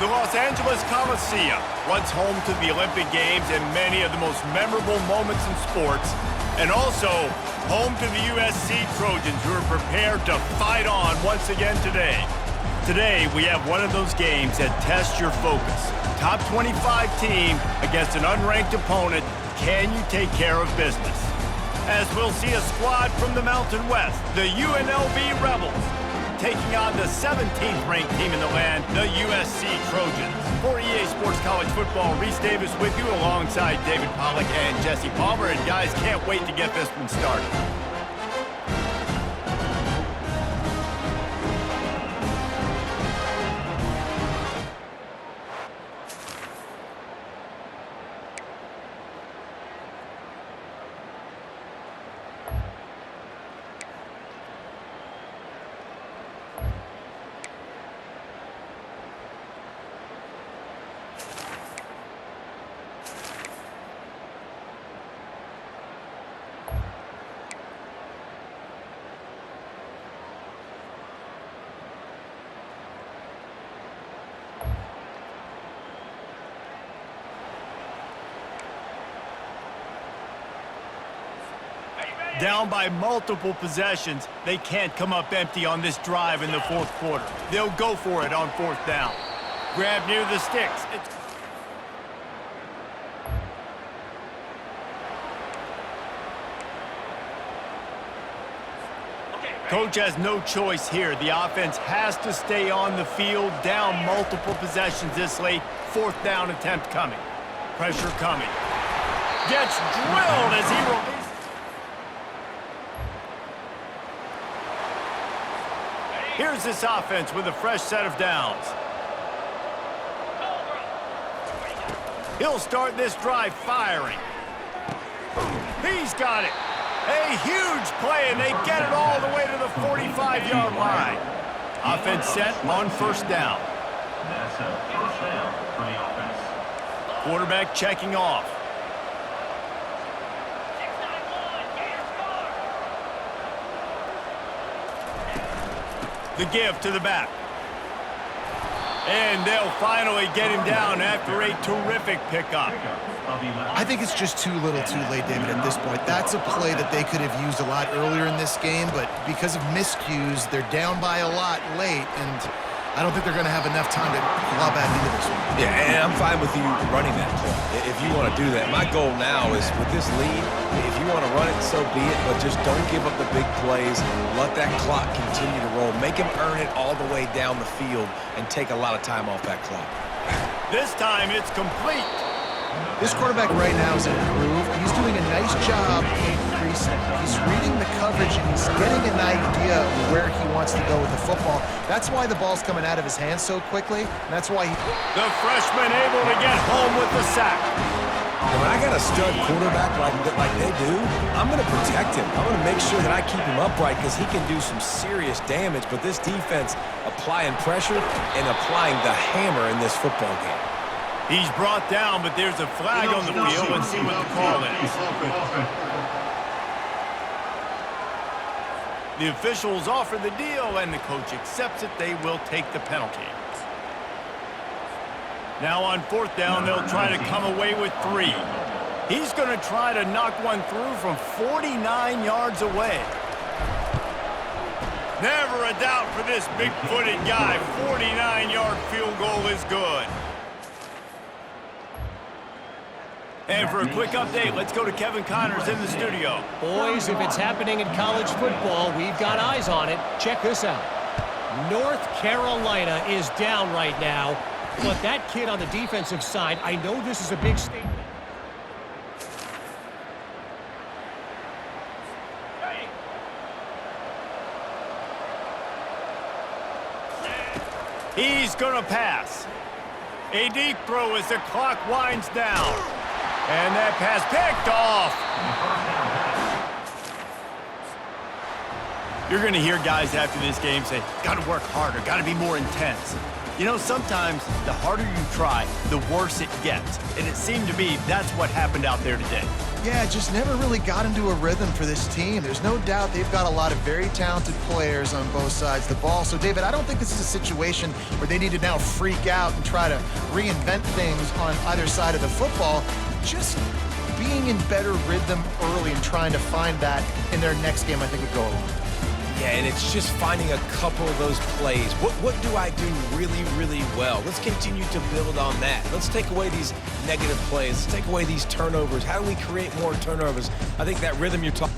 The Los Angeles Coliseum, once home to the Olympic Games and many of the most memorable moments in sports, and also home to the USC Trojans, who are prepared to fight on once again today. Today, we have one of those games that tests your focus. Top 25 team against an unranked opponent. Can you take care of business? As we'll see a squad from the Mountain West, the UNLV Rebels, taking on the 17th ranked team in the land, the USC Trojans. For EA Sports College Football, Reese Davis with you alongside David Pollack and Jesse Palmer. And guys, can't wait to get this one started. Down by multiple possessions, they can't come up empty on this drive in the fourth quarter. They'll go for it on fourth down. Grab near the sticks. Coach has no choice here. The offense has to stay on the field, down multiple possessions this late. Fourth down attempt coming. Pressure coming. Gets drilled as he releases. Here's this offense with a fresh set of downs. He'll start this drive firing. He's got it. A huge play, and they get it all the way to the 45-yard line. Offense set on first down. That's a first down for the offense. Quarterback checking off. The give to the back. And they'll finally get him down after a terrific pickup. I think it's just too little too late, David, at this point. That's a play that they could have used a lot earlier in this game, but because of miscues, they're down by a lot late, and I don't think they're going to have enough time to claw back into this one. Yeah, and I'm fine with you running that play if you want to do that. My goal now is with this lead, if you want to run it, so be it, but just don't give up the big plays. Let that clock continue to roll. Make him earn it all the way down the field and take a lot of time off that clock. This time it's complete. This quarterback right now is in a groove. He's doing a nice job increasing. He's reading the coverage, and he's getting an idea of where he wants to go with the football. That's why the ball's coming out of his hands so quickly, and that's why The freshman able to get home with the sack. And when I got a stud quarterback like they do, I'm going to protect him. I'm going to make sure that I keep him upright because he can do some serious damage. But this defense applying pressure and applying the hammer in this football game. He's brought down, but there's a flag on the field. Let's see what the call is. The officials offer the deal, and the coach accepts it. They will take the penalty. Now on fourth down, they'll try to come away with 3. He's going to try to knock one through from 49 yards away. Never a doubt for this big-footed guy. 49-yard field goal is good. And for a quick update, let's go to Kevin Connors in the studio. Boys, if it's happening in college football, we've got eyes on it. Check this out. North Carolina is down right now, but that kid on the defensive side, I know this is a big statement. He's going to pass. A deep throw as the clock winds down. And that pass picked off. You're going to hear guys after this game say, got to work harder, got to be more intense. You know, sometimes the harder you try, the worse it gets. And it seemed to me that's what happened out there today. Yeah, just never really got into a rhythm for this team. There's no doubt they've got a lot of very talented players on both sides of the ball. So, David, I don't think this is a situation where they need to now freak out and try to reinvent things on either side of the football. Just being in better rhythm early and trying to find that in their next game, I think would go a long way. Yeah, and it's just finding a couple of those plays. What do I do really, really well? Let's continue to build on that. Let's take away these negative plays. Let's take away these turnovers. How do we create more turnovers? I think that rhythm you're talking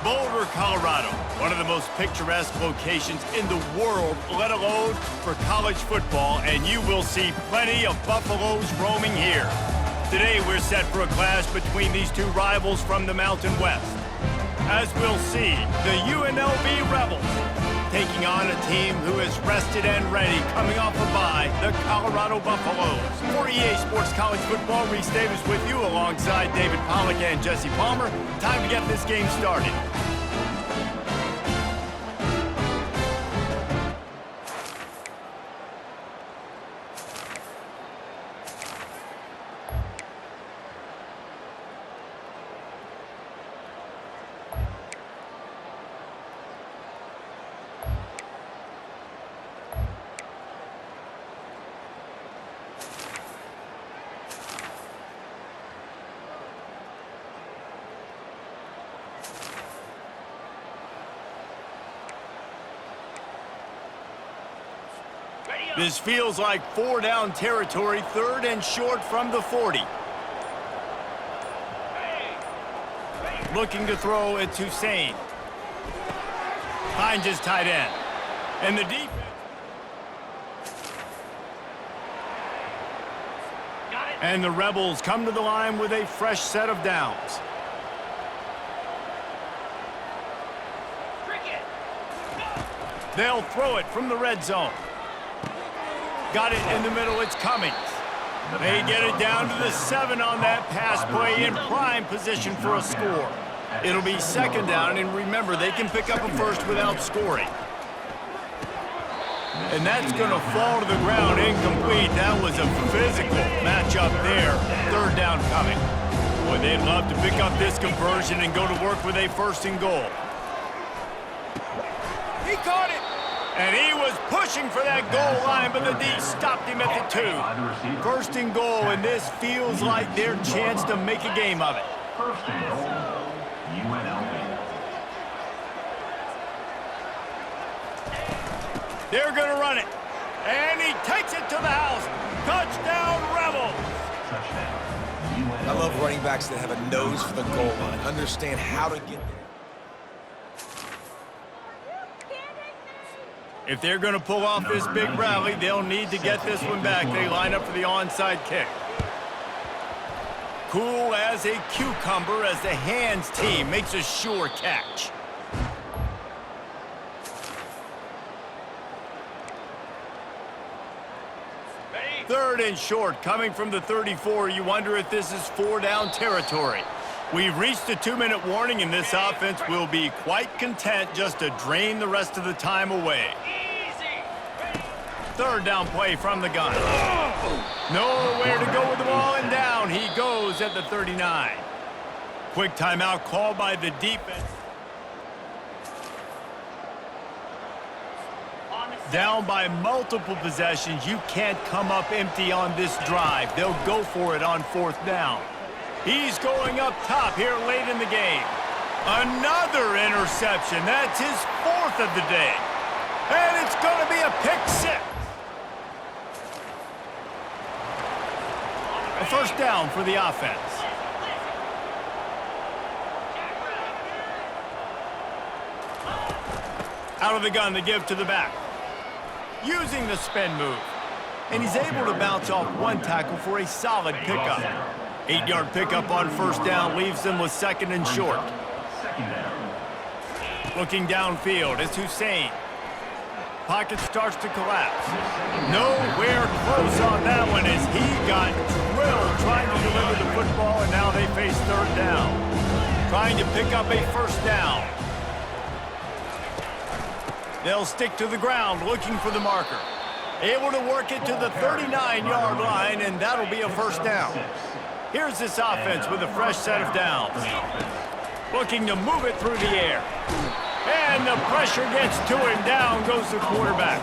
Boulder, Colorado, one of the most picturesque locations in the world, let alone for college football, and you will see plenty of Buffaloes roaming here. Today, we're set for a clash between these two rivals from the Mountain West. As we'll see, the UNLV Rebels taking on a team who is rested and ready, coming off a bye, the Colorado Buffaloes. For EA Sports College Football, Reese Davis with you alongside David Pollack and Jesse Palmer. Time to get this game started. This feels like 4-down territory, 3rd and short from the 40. Looking to throw it to Sane. Finds his tight end. And the defense. And the Rebels come to the line with a fresh set of downs. They'll throw it from the red zone. Got it in the middle, it's Cummings. They get it down to the 7 on that pass play in prime position for a score. It'll be 2nd down, and remember, they can pick up a first without scoring. And that's going to fall to the ground incomplete. That was a physical matchup there. 3rd down coming. Boy, they'd love to pick up this conversion and go to work with a 1st and goal. He caught it! And he was pushing for that goal line, but the D stopped him at the 2. 1st and goal, and this feels like their chance to make a game of it. 1st and goal. UNLV. They're going to run it. And he takes it to the house. Touchdown, Rebels. Touchdown, UNLV. I love running backs that have a nose for the goal line, understand how to get there. If they're going to pull off this big rally, they'll need to get this one back. They line up for the onside kick. Cool as a cucumber as the hands team makes a sure catch. Third and short, coming from the 34. You wonder if this is 4-down territory. We've reached the 2-minute warning, and this offense will be quite content just to drain the rest of the time away. Third down play from the gun. Nowhere to go with the ball, and down he goes at the 39. Quick timeout called by the defense. Down by multiple possessions, you can't come up empty on this drive. They'll go for it on 4th down. He's going up top here late in the game. Another interception. That's his 4th of the day. And it's going to be a pick 6. A first down for the offense. Out of the gun to give to the back. Using the spin move. And he's able to bounce off one tackle for a solid pickup. 8-yard pickup on first down leaves them with 2nd and short. Looking downfield, it's Hussein. Pocket starts to collapse. Nowhere close on that one as he got drilled trying to deliver the football, and now they face 3rd down. Trying to pick up a first down. They'll stick to the ground looking for the marker. Able to work it to the 39-yard line, and that'll be a first down. Here's this offense with a fresh set of downs. Looking to move it through the air. And the pressure gets to him. Down goes the quarterback.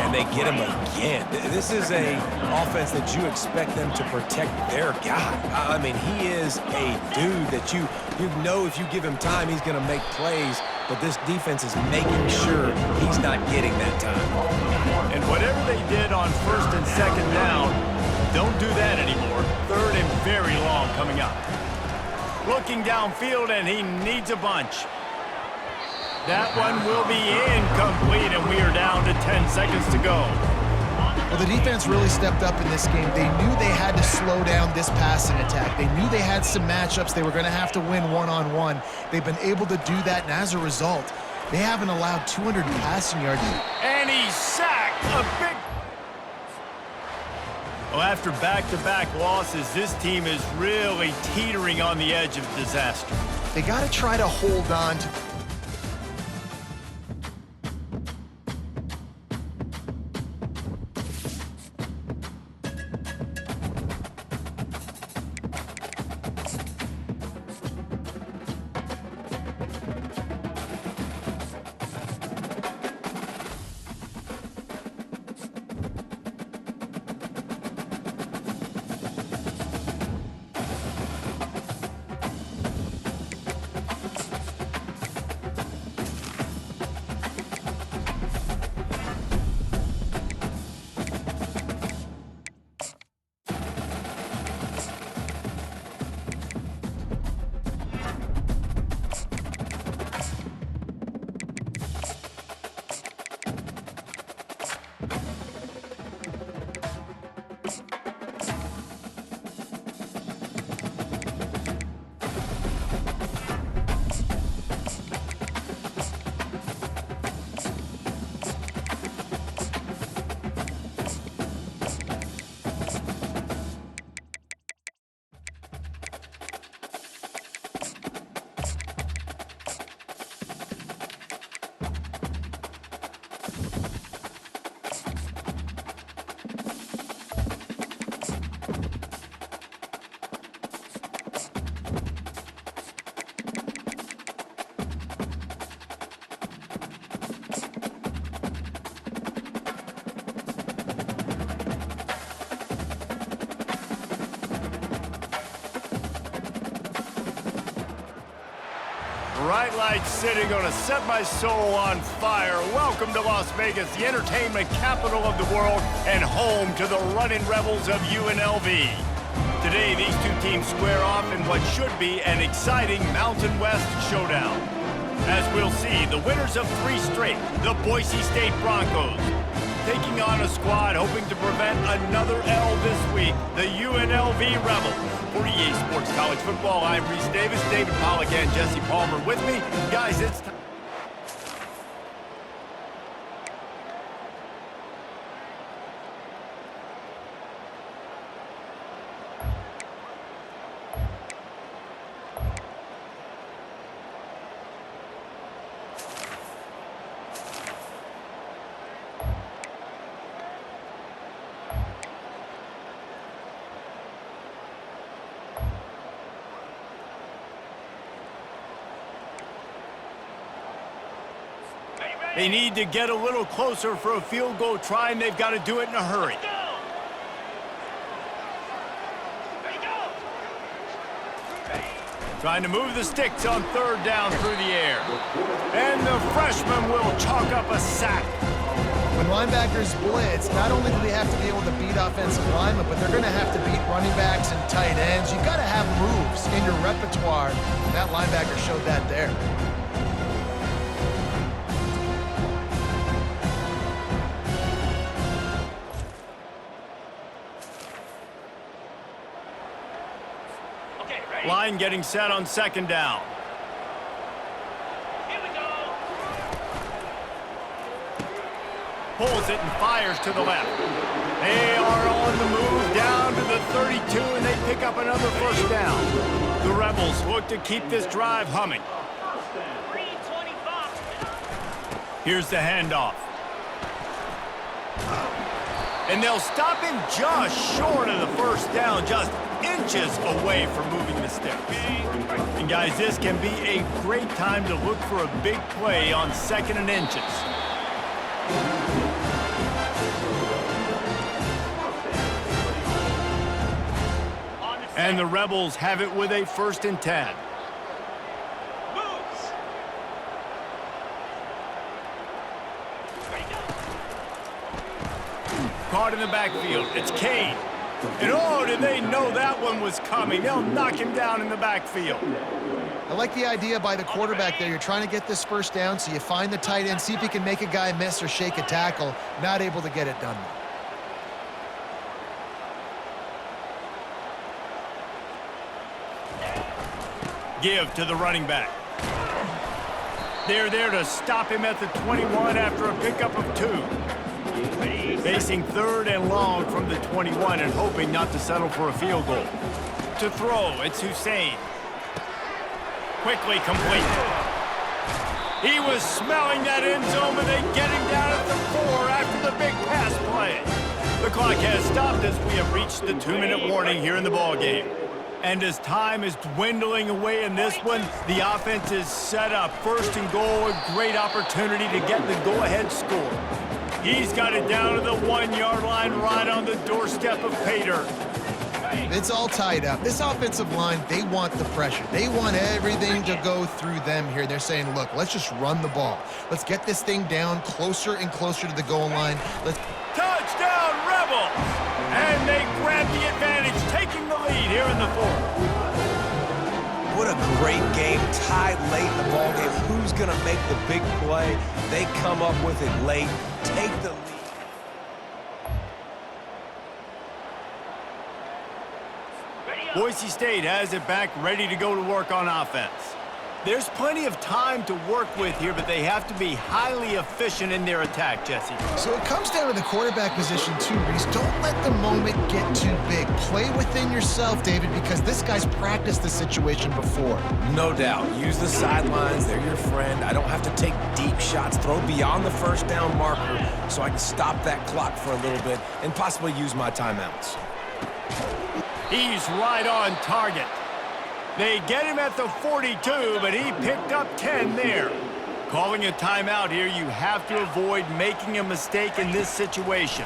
And they get him again. This is a offense that you expect them to protect their guy. I mean, he is a dude that you know if you give him time, he's going to make plays. But this defense is making sure he's not getting that time. And whatever they did on 1st and 2nd down, don't do that anymore. 3rd and very long coming up. Looking downfield, and he needs a bunch. That one will be incomplete, and we are down to 10 seconds to go. Well, the defense really stepped up in this game. They knew they had to slow down this passing attack. They knew they had some matchups they were going to have to win one-on-one. They've been able to do that, and as a result, they haven't allowed 200 passing yards. And he sacked a big... Well, after back-to-back losses, this team is really teetering on the edge of disaster. They got to try to hold on to... Bright lights city, gonna set my soul on fire. Welcome to Las Vegas, the entertainment capital of the world and home to the running rebels of UNLV. Today, these two teams square off in what should be an exciting Mountain West showdown. As we'll see, the winners of 3 straight, the Boise State Broncos, taking on a squad hoping to prevent another L this week, the UNLV Rebels. For EA Sports College Football, I'm Reese Davis, David Pollack, and Jesse Palmer with me. Guys, it's time. They need to get a little closer for a field goal try, and they've got to do it in a hurry. Trying to move the sticks on 3rd down through the air. And the freshman will chalk up a sack. When linebackers blitz, not only do they have to be able to beat offensive linemen, but they're going to have to beat running backs and tight ends. You've got to have moves in your repertoire. That linebacker showed that there. Line getting set on 2nd down. Here we go. Pulls it and fires to the left. They are on the move down to the 32, and they pick up another 1st down. The Rebels look to keep this drive humming. 3:25. Here's the handoff. And they'll stop him just short of the 1st down, just inches away from moving the sticks. And guys, this can be a great time to look for a big play on 2nd and inches. And the Rebels have it with a 1st and 10. Caught in the backfield. It's Kane. And oh, did they know that one was coming? They'll knock him down in the backfield. I like the idea by the quarterback there. You're trying to get this 1st down, so you find the tight end, see if he can make a guy miss or shake a tackle. Not able to get it done. Give to the running back. They're there to stop him at the 21 after a pickup of 2. Facing 3rd and long from the 21 and hoping not to settle for a field goal. To throw, it's Hussein. Quickly complete. He was smelling that end zone, but they get him down at the 4 after the big pass play. The clock has stopped as we have reached the 2-minute warning here in the ballgame. And as time is dwindling away in this one, the offense is set up. 1st and goal, a great opportunity to get the go-ahead score. He's got it down to the 1-yard line right on the doorstep of pay dirt. It's all tied up. This offensive line, they want the pressure. They want everything to go through them here. They're saying, look, let's just run the ball. Let's get this thing down closer and closer to the goal line. Touchdown, Rebels! And they grab the advantage, taking the lead here in the 4th. What a great game, tied late in the ballgame. Who's going to make the big play? They come up with it late, take the lead. Boise State has it back, ready to go to work on offense. There's plenty of time to work with here, but they have to be highly efficient in their attack, Jesse. So it comes down to the quarterback position too, Reese. Don't let the moment get too big. Play within yourself, David, because this guy's practiced the situation before. No doubt. Use the sidelines. They're your friend. I don't have to take deep shots. Throw beyond the 1st down marker so I can stop that clock for a little bit and possibly use my timeouts. He's right on target. They get him at the 42, but he picked up 10 there. Calling a timeout here, you have to avoid making a mistake in this situation.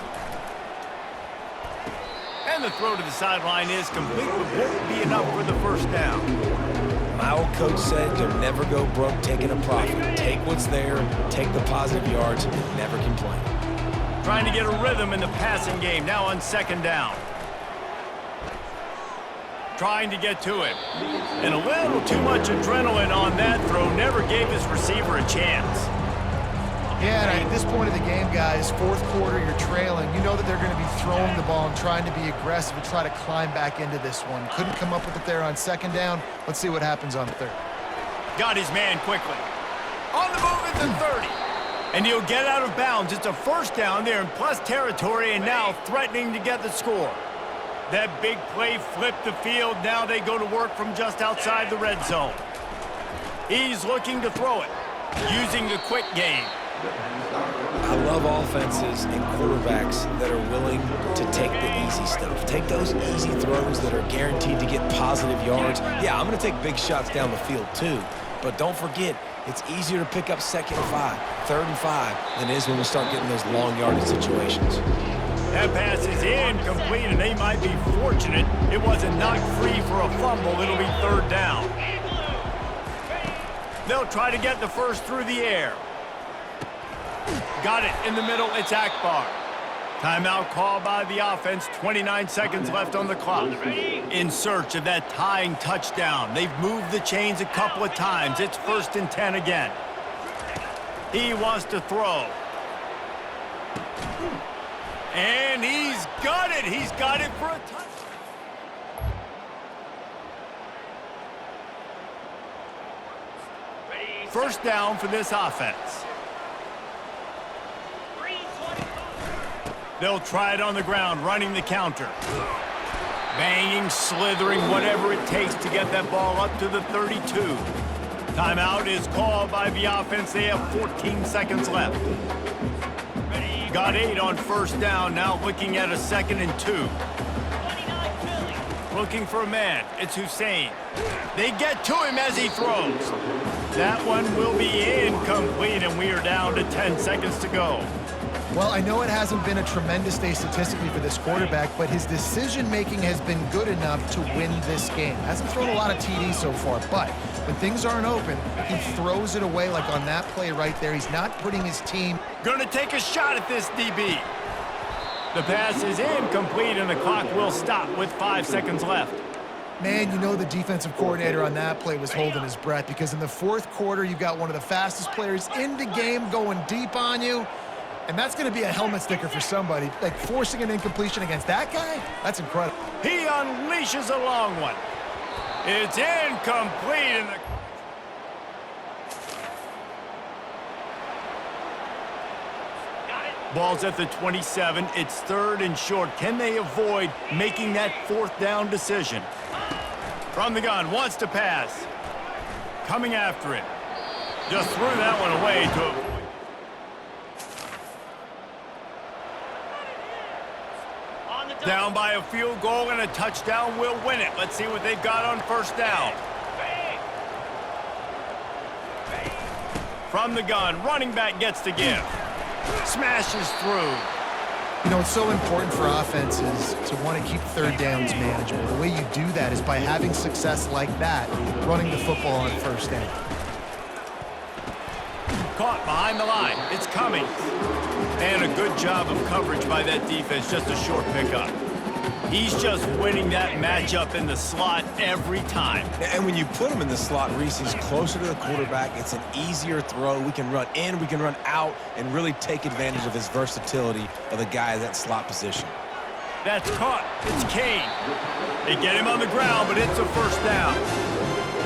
And the throw to the sideline is complete, but won't be enough for the 1st down. My old coach said you'll never go broke taking a profit. Take what's there, take the positive yards, and never complain. Trying to get a rhythm in the passing game, now on second down. Trying to get to him. And a little too much adrenaline on that throw, never gave his receiver a chance. Yeah, and at this point of the game, guys, fourth quarter, you're trailing. You know that they're going to be throwing the ball and trying to be aggressive and try to climb back into this one. Couldn't come up with it there on second down. Let's see what happens on third. Got his man quickly. On the move at the 30. And he'll get out of bounds. It's a first down there in plus territory and now threatening to get the score. That big play flipped the field. Now they go to work from just outside the red zone. He's looking to throw it, using the quick game. I love offenses and quarterbacks that are willing to take the easy stuff. Take those easy throws that are guaranteed to get positive yards. Yeah, I'm going to take big shots down the field too. But don't forget, it's easier to pick up second and 5, third and 5 than it is when we start getting those long yardage situations. That pass is incomplete, and they might be fortunate it wasn't knocked free for a fumble. It'll be third down. They'll try to get the first through the air. Got it in the middle. It's Akbar. Timeout called by the offense. 29 seconds left on the clock. In search of that tying touchdown. They've moved the chains a couple of times. It's 1st and 10 again. He wants to throw. And he's got it. He's got it for a touchdown. First down for this offense. They'll try it on the ground, running the counter. Banging, slithering, whatever it takes to get that ball up to the 32. Timeout is called by the offense. They have 14 seconds left. Got 8 on first down, now looking at a 2nd and 2. Looking for a man. It's Hussein. They get to him as he throws. That one will be incomplete, and we are down to 10 seconds to go. Well, I know it hasn't been a tremendous day statistically for this quarterback, but his decision-making has been good enough to win this game. Hasn't thrown a lot of TDs so far, but when things aren't open, he throws it away like on that play right there. He's not putting his team... Gonna take a shot at this DB. The pass is incomplete, and the clock will stop with 5 seconds left. Man, you know the defensive coordinator on that play was holding his breath because in the fourth quarter, you've got one of the fastest players in the game going deep on you. And that's going to be a helmet sticker for somebody. Like, forcing an incompletion against that guy? That's incredible. He unleashes a long one. It's incomplete. And ball's at the 27. It's 3rd and short. Can they avoid making that 4th down decision? From the gun, wants to pass. Coming after it. Just threw that one away to avoid. Down by a field goal, and a touchdown will win it. Let's see what they've got on first down. From the gun, running back gets the give. Smashes through. You know, it's so important for offenses to want to keep third downs manageable. The way you do that is by having success like that, running the football on first down. Caught behind the line. It's Cummings. And a good job of coverage by that defense. Just a short pickup. He's just winning that matchup in the slot every time. And when you put him in the slot, Reese, he's closer to the quarterback. It's an easier throw. We can run in, we can run out, and really take advantage of his versatility of the guy in that slot position. That's caught. It's Kane. They get him on the ground, but it's a first down.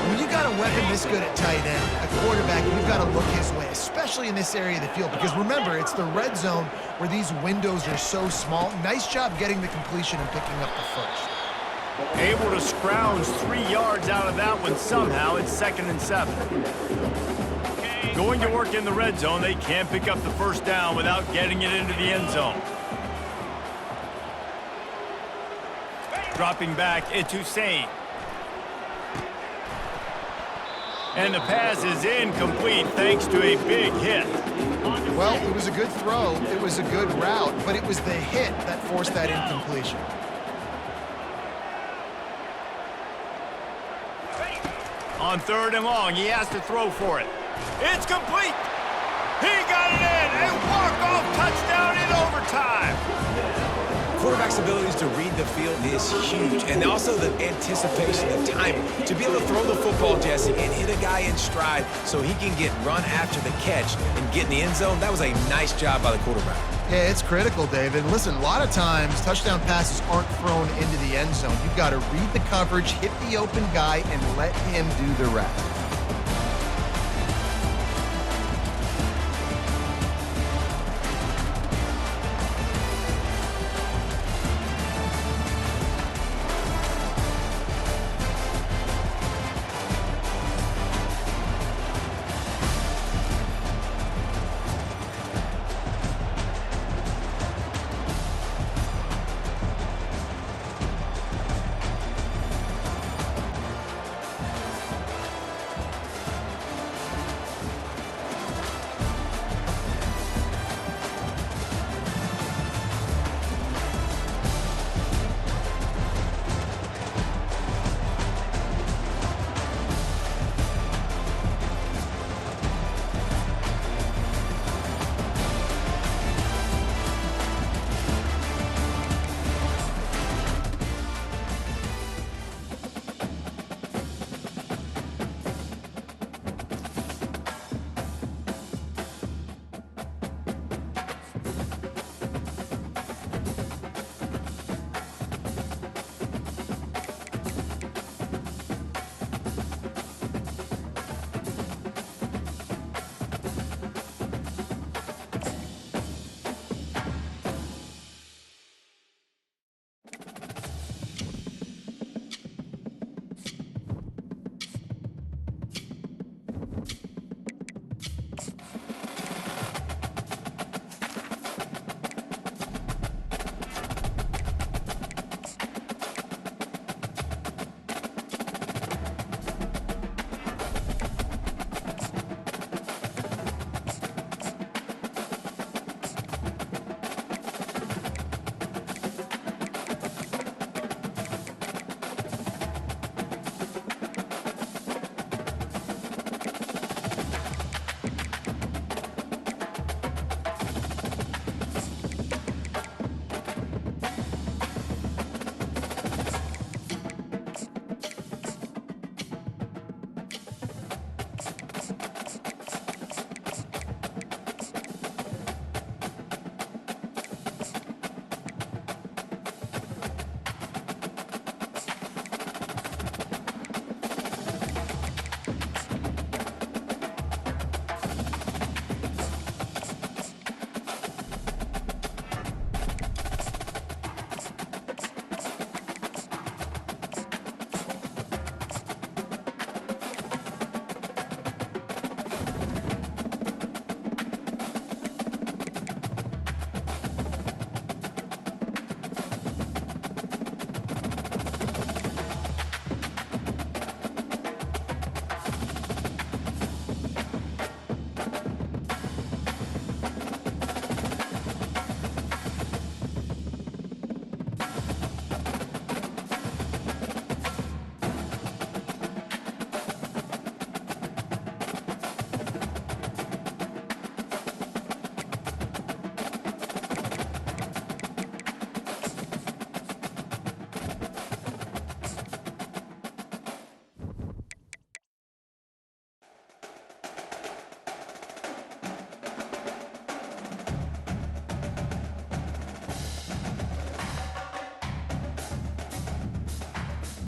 When you got a weapon this good at tight end, a quarterback, you've got to look his way, especially in this area of the field. Because remember, it's the red zone where these windows are so small. Nice job getting the completion and picking up the first. Able to scrounge 3 yards out of that one somehow. It's 2nd and 7. Going to work in the red zone. They can't pick up the first down without getting it into the end zone. Dropping back, it's Hussein. And the pass is incomplete thanks to a big hit. Well, it was a good throw. It was a good route, but it was the hit that forced that incompletion. On 3rd and long, he has to throw for it. It's complete. He got it in. A walk-off touchdown in overtime. Quarterback's abilities to read the field is huge, and also the anticipation, the timing. To be able to throw the football, Jesse, and hit a guy in stride so he can get run after the catch and get in the end zone, that was a nice job by the quarterback. Yeah, it's critical, David. Listen, a lot of times touchdown passes aren't thrown into the end zone. You've got to read the coverage, hit the open guy, and let him do the rest.